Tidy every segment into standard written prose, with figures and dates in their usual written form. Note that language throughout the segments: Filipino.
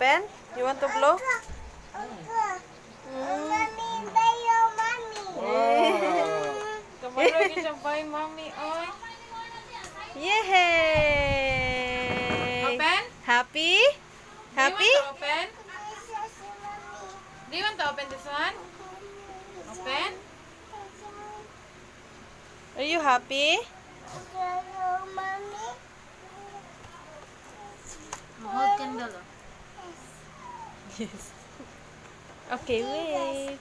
open? You want to blow? Mommy, by your mommy. Kamalo lagi siya by mommy. Oy. Yay! Open? Happy? Happy? Do you want to open? Do you want to open this one? Open? Are you happy? Mommy. Hold candle. Yes. Okay, wait.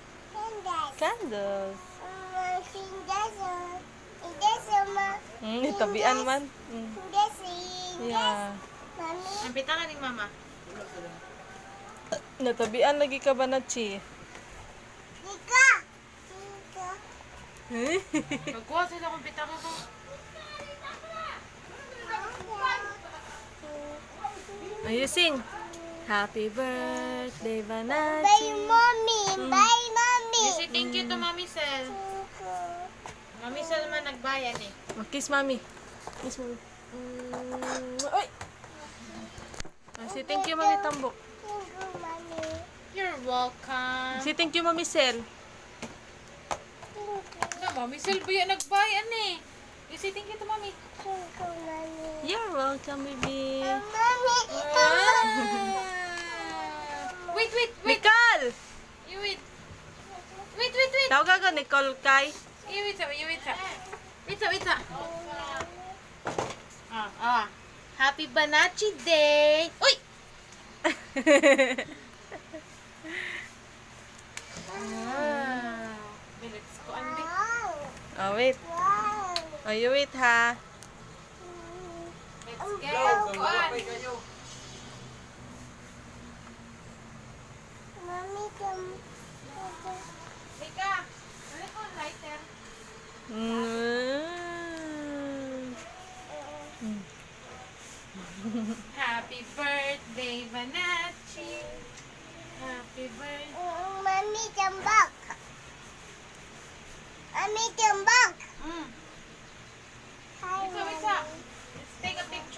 Candles. Tabian man. Yeah. Nampita ka ni mama. Natabian lagi ka ba na, Chi? Magkuha sila kung pita ka ko. You sing. Happy birthday, Banachi. Bye, mommy. Bye, mommy. You say thank you to Mami Sel. Mami Sel man nagbayan eh. Kiss mommy. Kiss mommy. Oy! Say thank you, Mami Tambok. You're welcome. Say thank you, Mami Sel. Na, Mami Sel ba yan nagbayan eh? You say thank you to Mami. You're welcome, baby. Wait. Nicole! You wait. Wait. Tawag ka, Nicole Kai. You wait. Wait. Happy Banachi Day! Uy! Bilis ko, Andy. Oh, wait. Oh, you wait, ha? Let's get one. Mika, ano ko lighter? Happy birthday, Banachi. Happy birthday. Mommy, jambak. Mommy, jambak. Mm. Hi, Wait, mommy. wait.